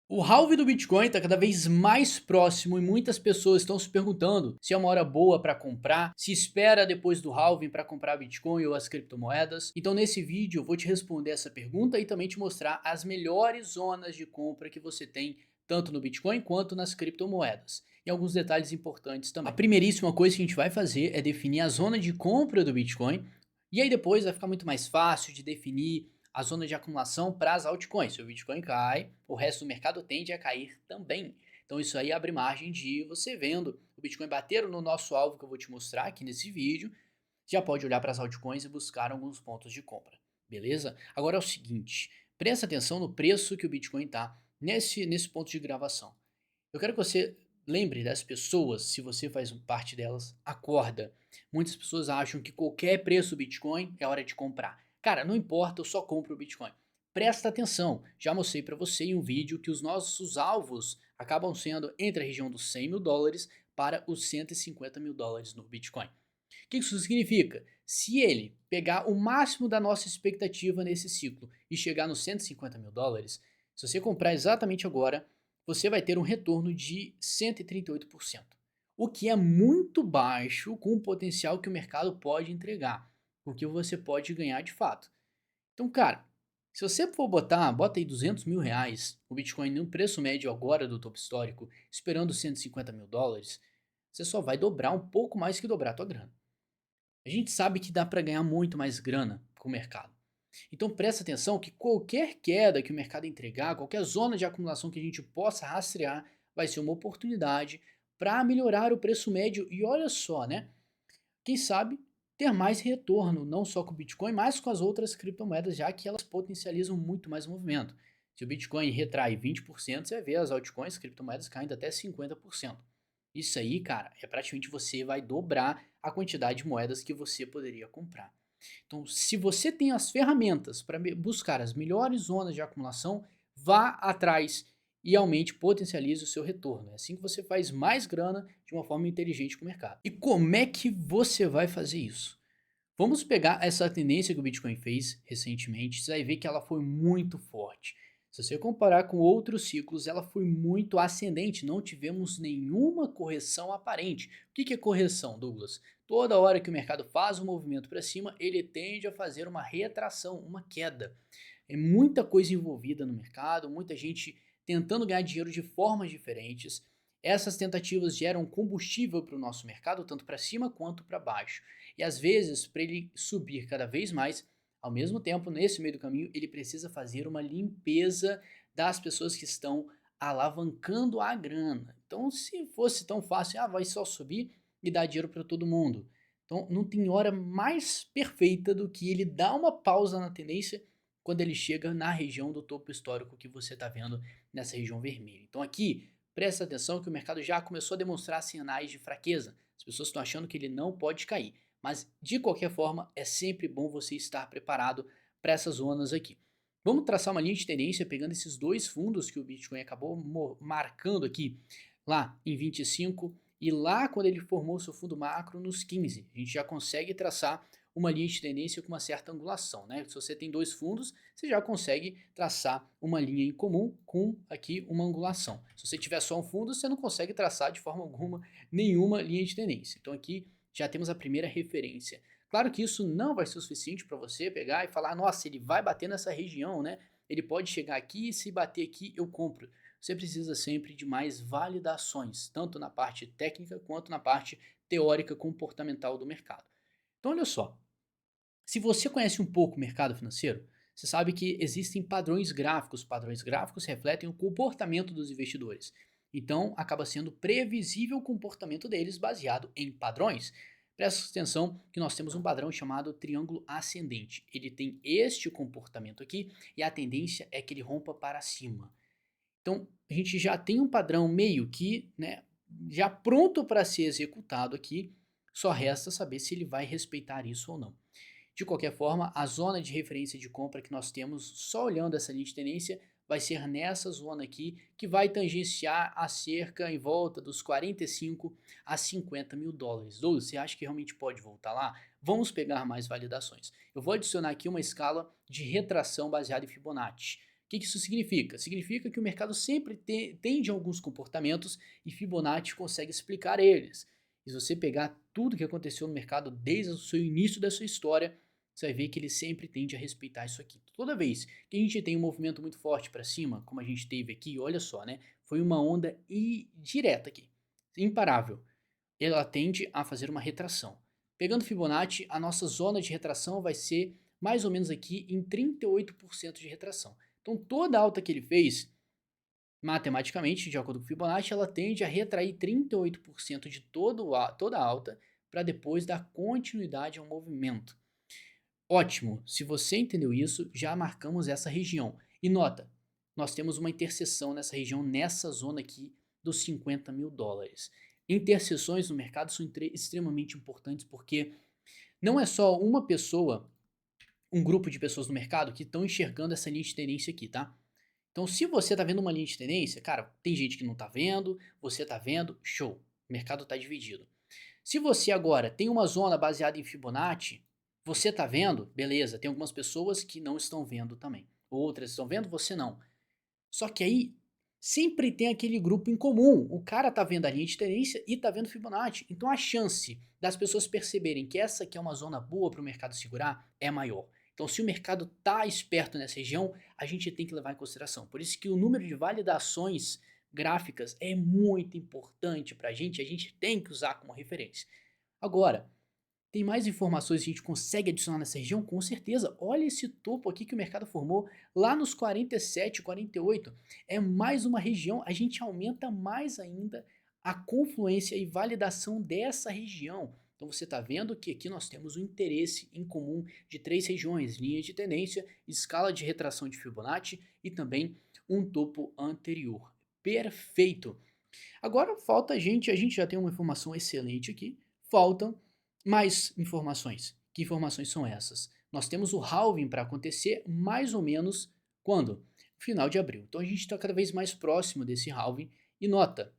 O halving do Bitcoin está cada vez mais próximo e muitas pessoas estão se perguntando se é uma hora boa para comprar, se espera depois do halving para comprar Bitcoin ou as criptomoedas. Então nesse vídeo eu vou te responder essa pergunta e também te mostrar as melhores zonas de compra que você tem tanto no Bitcoin quanto nas criptomoedas. E alguns detalhes importantes também. A primeiríssima coisa que a gente vai fazer é definir a zona de compra do Bitcoin e aí depois vai ficar muito mais fácil de definir a zona de acumulação para as altcoins. Se o Bitcoin cai, o resto do mercado tende a cair também. Então isso aí abre margem de você vendo o Bitcoin bater no nosso alvo que eu vou te mostrar aqui nesse vídeo, já pode olhar para as altcoins e buscar alguns pontos de compra, beleza? Agora é o seguinte, presta atenção no preço que o Bitcoin está nesse ponto de gravação. Eu quero que você lembre das pessoas, se você faz parte delas, acorda. Muitas pessoas acham que qualquer preço do Bitcoin é hora de comprar. Cara, não importa, eu só compro o Bitcoin. Presta atenção, já mostrei para você em um vídeo que os nossos alvos acabam sendo entre a região dos 100 mil dólares para os 150 mil dólares no Bitcoin. O que isso significa? Se ele pegar o máximo da nossa expectativa nesse ciclo e chegar nos 150 mil dólares, se você comprar exatamente agora, você vai ter um retorno de 138%, o que é muito baixo com o potencial que o mercado pode entregar, porque você pode ganhar de fato. Então, cara, se você for bota aí 200 mil reais, o Bitcoin no preço médio agora do topo histórico, esperando 150 mil dólares, você só vai dobrar um pouco mais que dobrar a tua grana. A gente sabe que dá para ganhar muito mais grana com o mercado. Então presta atenção que qualquer queda que o mercado entregar, qualquer zona de acumulação que a gente possa rastrear, vai ser uma oportunidade para melhorar o preço médio e olha só, né? Quem sabe ter mais retorno, não só com o Bitcoin, mas com as outras criptomoedas, já que elas potencializam muito mais o movimento. Se o Bitcoin retrai 20%, você vai ver as altcoins, criptomoedas caindo até 50%. Isso aí, cara, é praticamente você vai dobrar a quantidade de moedas que você poderia comprar. Então, se você tem as ferramentas para buscar as melhores zonas de acumulação, vá atrás e aumente, potencialize o seu retorno. É assim que você faz mais grana de uma forma inteligente com o mercado. E como é que você vai fazer isso? Vamos pegar essa tendência que o Bitcoin fez recentemente, você vai ver que ela foi muito forte. Se você comparar com outros ciclos, ela foi muito ascendente, não tivemos nenhuma correção aparente. O que é correção, Douglas? Toda hora que o mercado faz um movimento para cima, ele tende a fazer uma retração, uma queda. É muita coisa envolvida no mercado, muita gente tentando ganhar dinheiro de formas diferentes. Essas tentativas geram combustível para o nosso mercado, tanto para cima quanto para baixo. E às vezes, para ele subir cada vez mais, ao mesmo tempo, nesse meio do caminho, ele precisa fazer uma limpeza das pessoas que estão alavancando a grana. Então, se fosse tão fácil, vai só subir e dar dinheiro para todo mundo. Então, não tem hora mais perfeita do que ele dar uma pausa na tendência quando ele chega na região do topo histórico que você está vendo nessa região vermelha. Então, aqui, presta atenção que o mercado já começou a demonstrar sinais de fraqueza. As pessoas estão achando que ele não pode cair. Mas, de qualquer forma, é sempre bom você estar preparado para essas zonas aqui. Vamos traçar uma linha de tendência pegando esses dois fundos que o Bitcoin acabou marcando aqui, lá em 25 e lá quando ele formou seu fundo macro nos 15. A gente já consegue traçar uma linha de tendência com uma certa angulação, né? Se você tem dois fundos, você já consegue traçar uma linha em comum com aqui uma angulação. Se você tiver só um fundo, você não consegue traçar de forma alguma nenhuma linha de tendência. Então aqui já temos a primeira referência. Claro que isso não vai ser o suficiente para você pegar e falar, nossa, ele vai bater nessa região, né? Ele pode chegar aqui e se bater aqui eu compro. Você precisa sempre de mais validações, tanto na parte técnica quanto na parte teórica comportamental do mercado. Então olha só, se você conhece um pouco o mercado financeiro, você sabe que existem padrões gráficos. Padrões gráficos refletem o comportamento dos investidores. Então, acaba sendo previsível o comportamento deles baseado em padrões. Presta atenção que nós temos um padrão chamado triângulo ascendente. Ele tem este comportamento aqui e a tendência é que ele rompa para cima. Então, a gente já tem um padrão meio que, né, já pronto para ser executado aqui, só resta saber se ele vai respeitar isso ou não. De qualquer forma, a zona de referência de compra que nós temos, só olhando essa linha de tendência, vai ser nessa zona aqui, que vai tangenciar a cerca em volta dos 45 a 50 mil dólares. Douglas, você acha que realmente pode voltar lá? Vamos pegar mais validações. Eu vou adicionar aqui uma escala de retração baseada em Fibonacci. que isso significa? Significa que o mercado sempre tende a alguns comportamentos e Fibonacci consegue explicar eles. E se você pegar tudo que aconteceu no mercado desde o seu início da sua história, você vai ver que ele sempre tende a respeitar isso aqui. Toda vez que a gente tem um movimento muito forte para cima, como a gente teve aqui, olha só, né? Foi uma onda direta aqui, imparável. Ela tende a fazer uma retração. Pegando Fibonacci, a nossa zona de retração vai ser mais ou menos aqui em 38% de retração. Então toda a alta que ele fez, matematicamente, de acordo com Fibonacci, ela tende a retrair 38% de toda a alta para depois dar continuidade ao movimento. Ótimo, se você entendeu isso, já marcamos essa região. E nota, nós temos uma interseção nessa região, nessa zona aqui dos 50 mil dólares. Interseções no mercado são extremamente importantes porque não é só uma pessoa, um grupo de pessoas no mercado que estão enxergando essa linha de tendência aqui, tá? Então, se você tá vendo uma linha de tendência, cara, tem gente que não tá vendo, você tá vendo, show, o mercado tá dividido. Se você agora tem uma zona baseada em Fibonacci, você tá vendo, beleza, tem algumas pessoas que não estão vendo também. Outras estão vendo, você não. Só que aí sempre tem aquele grupo em comum. O cara tá vendo a linha de tendência e tá vendo Fibonacci. Então a chance das pessoas perceberem que essa aqui é uma zona boa para o mercado segurar é maior. Então se o mercado tá esperto nessa região, a gente tem que levar em consideração. Por isso que o número de validações gráficas é muito importante para a gente tem que usar como referência. Agora, tem mais informações que a gente consegue adicionar nessa região? Com certeza. Olha esse topo aqui que o mercado formou lá nos 47, 48. É mais uma região, a gente aumenta mais ainda a confluência e validação dessa região. Então você está vendo que aqui nós temos um interesse em comum de três regiões, linhas de tendência, escala de retração de Fibonacci e também um topo anterior. Perfeito! Agora falta a gente já tem uma informação excelente aqui, faltam mais informações. Que informações são essas? Nós temos o halving para acontecer mais ou menos quando? Final de abril. Então a gente está cada vez mais próximo desse halving e nota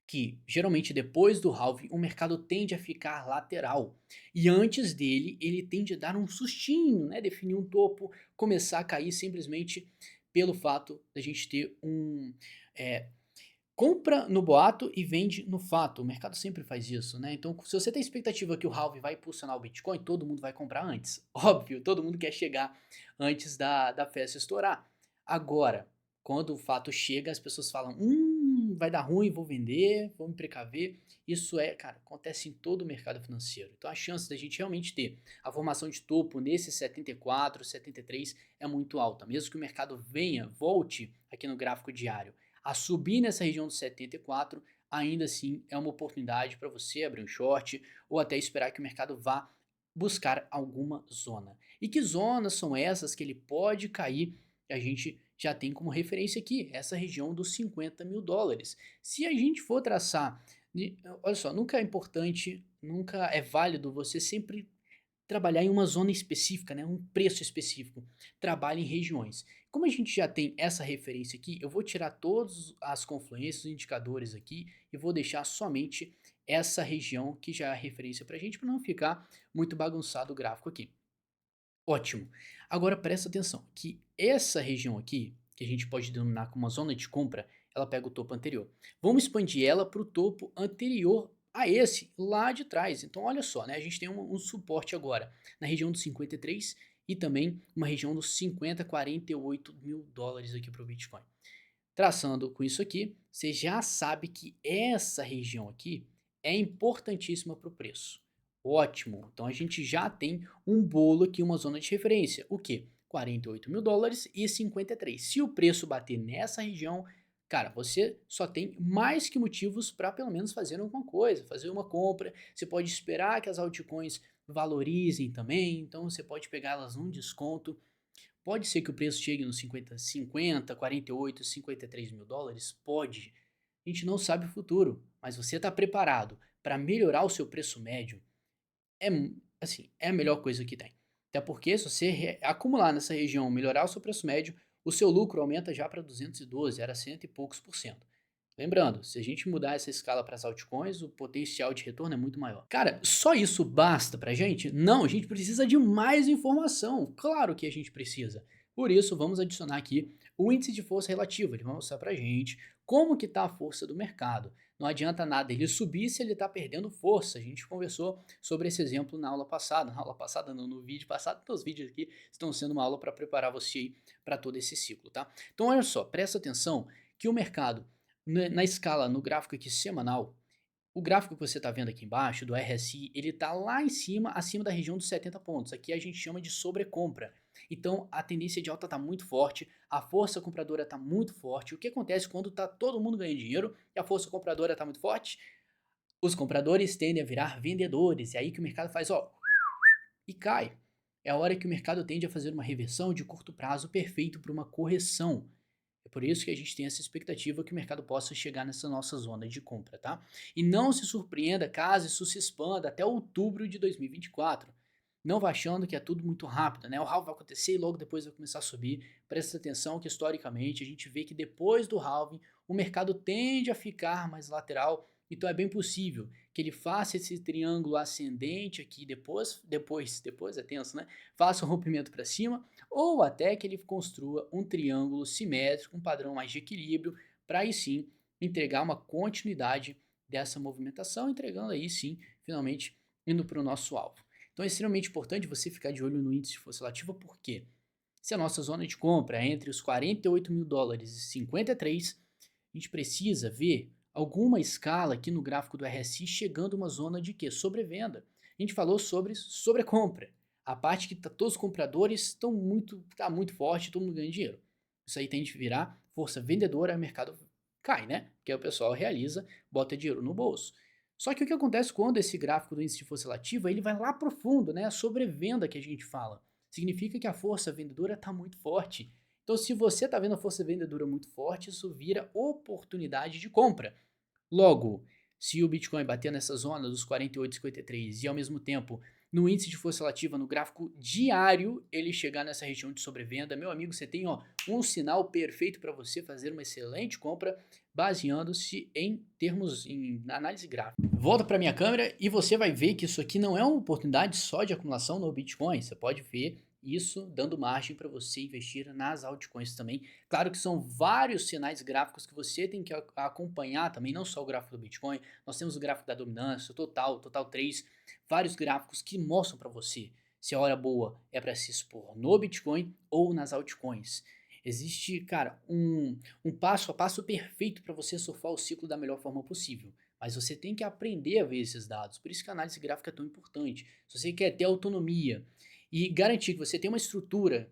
que geralmente depois do halving o mercado tende a ficar lateral e antes dele ele tende a dar um sustinho, né, definir um topo, começar a cair simplesmente pelo fato da gente ter é, compra no boato e vende no fato. O mercado sempre faz isso, né? Então, se você tem expectativa que o halving vai impulsionar o Bitcoin, todo mundo vai comprar antes. Óbvio, todo mundo quer chegar antes da festa estourar. Agora, quando o fato chega, as pessoas falam: vai dar ruim, vou vender, vou me precaver. Isso cara, acontece em todo o mercado financeiro. Então, a chance da gente realmente ter a formação de topo nesse 74, 73 é muito alta. Mesmo que o mercado volte aqui no gráfico diário a subir nessa região dos 74, ainda assim é uma oportunidade para você abrir um short ou até esperar que o mercado vá buscar alguma zona. E que zonas são essas que ele pode cair? A gente já tem como referência aqui, essa região dos 50 mil dólares. Se a gente for traçar, olha só, nunca é importante, nunca é válido você sempre trabalhar em uma zona específica, né, um preço específico. Trabalhe em regiões. Como a gente já tem essa referência aqui, eu vou tirar todas as confluências, os indicadores aqui e vou deixar somente essa região que já é a referência para a gente, para não ficar muito bagunçado o gráfico aqui. Ótimo. Agora presta atenção que essa região aqui, que a gente pode denominar como uma zona de compra, ela pega o topo anterior. Vamos expandir ela para o topo anterior a esse lá de trás. Então olha só, né? A gente tem um suporte agora na região dos 53 e também uma região dos 50, 48 mil dólares aqui para o Bitcoin. Traçando com isso aqui, você já sabe que essa região aqui é importantíssima para o preço. Ótimo, então a gente já tem um bolo aqui, uma zona de referência. O que? 48 mil dólares e 53. Se o preço bater nessa região, cara, você só tem mais que motivos para pelo menos fazer alguma coisa, fazer uma compra. Você pode esperar que as altcoins valorizem também, então você pode pegá-las num desconto. Pode ser que o preço chegue nos 50, 48, 53 mil dólares? Pode. A gente não sabe o futuro, mas você está preparado para melhorar o seu preço médio? É, assim, é a melhor coisa que tem. Até porque se você acumular nessa região, melhorar o seu preço médio, o seu lucro aumenta já para 212, era cento e poucos por cento. Lembrando, se a gente mudar essa escala para as altcoins, o potencial de retorno é muito maior. Cara, só isso basta pra gente? Não, a gente precisa de mais informação. Claro que a gente precisa. Por isso, vamos adicionar aqui o índice de força relativa. Ele vai mostrar para a gente como que está a força do mercado. Não adianta nada ele subir se ele está perdendo força. A gente conversou sobre esse exemplo na aula passada. Na aula passada, não, no vídeo passado. Então os vídeos aqui estão sendo uma aula para preparar você para todo esse ciclo, tá? Então olha só, presta atenção que o mercado, na escala, no gráfico aqui semanal, o gráfico que você está vendo aqui embaixo, do RSI, ele está lá em cima, acima da região dos 70 pontos. Aqui a gente chama de sobrecompra. Então a tendência de alta está muito forte, a força compradora está muito forte. O que acontece quando está todo mundo ganhando dinheiro e a força compradora está muito forte? Os compradores tendem a virar vendedores. É aí que o mercado faz, ó, e cai. É a hora que o mercado tende a fazer uma reversão de curto prazo perfeito para uma correção. É por isso que a gente tem essa expectativa que o mercado possa chegar nessa nossa zona de compra, tá? E não se surpreenda caso isso se expanda até outubro de 2024. Não vá achando que é tudo muito rápido, né? O halving vai acontecer e logo depois vai começar a subir. Presta atenção que historicamente a gente vê que depois do halving o mercado tende a ficar mais lateral. Então é bem possível que ele faça esse triângulo ascendente aqui depois é tenso, né? Faça um rompimento para cima ou até que ele construa um triângulo simétrico, um padrão mais de equilíbrio, para aí sim entregar uma continuidade dessa movimentação, entregando aí sim, finalmente, indo para o nosso alvo. Então é extremamente importante você ficar de olho no índice de força relativa, porque se a nossa zona de compra é entre os 48 mil dólares e 53, a gente precisa ver alguma escala aqui no gráfico do RSI chegando a uma zona de quê? Sobrevenda. A gente falou sobre sobrecompra. A parte que todos os compradores estão tá muito forte, todo mundo ganha dinheiro. Isso aí tende a virar força vendedora, o mercado cai, né? Porque o pessoal realiza, bota dinheiro no bolso. Só que o que acontece quando esse gráfico do índice de força relativa, ele vai lá profundo, né? A sobrevenda que a gente fala. Significa que a força vendedora está muito forte. Então, se você está vendo a força vendedora muito forte, isso vira oportunidade de compra. Logo, se o Bitcoin bater nessa zona dos 48,53 e ao mesmo tempo no índice de força relativa no gráfico diário ele chegar nessa região de sobrevenda, meu amigo, você tem um sinal perfeito para você fazer uma excelente compra baseando-se em termos em análise gráfica. Volta para minha câmera e você vai ver que isso aqui não é uma oportunidade só de acumulação no Bitcoin. Você pode ver isso dando margem para você investir nas altcoins também. Claro que são vários sinais gráficos que você tem que acompanhar também, não só o gráfico do Bitcoin, nós temos o gráfico da dominância, o Total 3, vários gráficos que mostram para você se a hora boa é para se expor no Bitcoin ou nas altcoins. Existe, cara, um passo a passo perfeito para você surfar o ciclo da melhor forma possível. Mas você tem que aprender a ver esses dados. Por isso que a análise gráfica é tão importante. Se você quer ter autonomia e garantir que você tem uma estrutura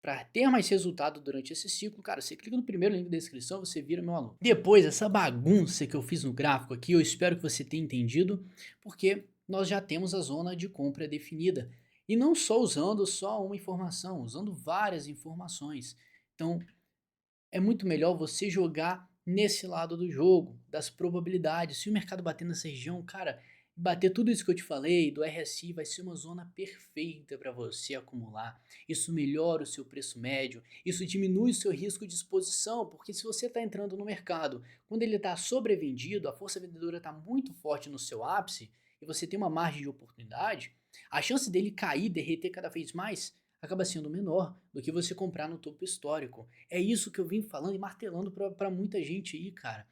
para ter mais resultado durante esse ciclo, cara, você clica no primeiro link da descrição, você vira meu aluno. Depois, essa bagunça que eu fiz no gráfico aqui, eu espero que você tenha entendido, porque nós já temos a zona de compra definida. E não só usando só uma informação, usando várias informações. Então, é muito melhor você jogar nesse lado do jogo, das probabilidades. Se o mercado bater nessa região, cara, bater tudo isso que eu te falei, do RSI, vai ser uma zona perfeita para você acumular. Isso melhora o seu preço médio, isso diminui o seu risco de exposição, porque se você está entrando no mercado, quando ele está sobrevendido, a força vendedora está muito forte no seu ápice, e você tem uma margem de oportunidade, a chance dele cair, derreter cada vez mais, acaba sendo menor do que você comprar no topo histórico. É isso que eu vim falando e martelando para muita gente aí, cara.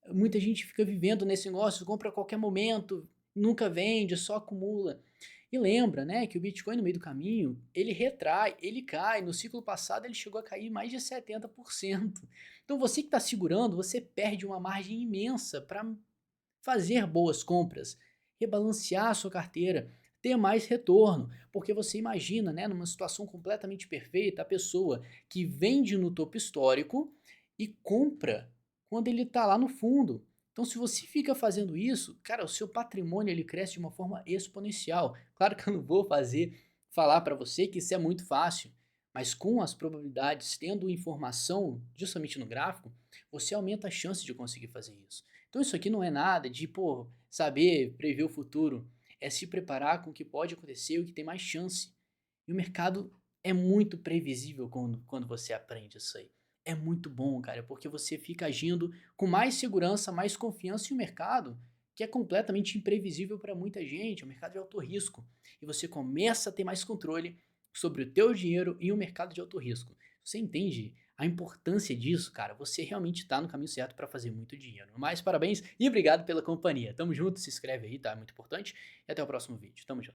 Muita gente fica vivendo nesse negócio, compra a qualquer momento, nunca vende, só acumula. E lembra, né, que o Bitcoin no meio do caminho, ele retrai, ele cai. No ciclo passado ele chegou a cair mais de 70%. Então você que está segurando, você perde uma margem imensa para fazer boas compras, rebalancear a sua carteira, ter mais retorno, porque você imagina, né, numa situação completamente perfeita, a pessoa que vende no topo histórico e compra quando ele está lá no fundo. Então, se você fica fazendo isso, cara, o seu patrimônio ele cresce de uma forma exponencial. Claro que eu não vou falar para você que isso é muito fácil, mas com as probabilidades, tendo informação justamente no gráfico, você aumenta a chance de conseguir fazer isso. Então isso aqui não é nada de, pô, saber prever o futuro. É se preparar com o que pode acontecer e o que tem mais chance. E o mercado é muito previsível quando você aprende isso aí. É muito bom, cara, porque você fica agindo com mais segurança, mais confiança em um mercado que é completamente imprevisível para muita gente, é um mercado de alto risco. E você começa a ter mais controle sobre o teu dinheiro em um mercado de alto risco. Você entende a importância disso, cara? Você realmente está no caminho certo para fazer muito dinheiro. Mais parabéns e obrigado pela companhia. Tamo junto, se inscreve aí, tá? É muito importante. E até o próximo vídeo. Tamo junto.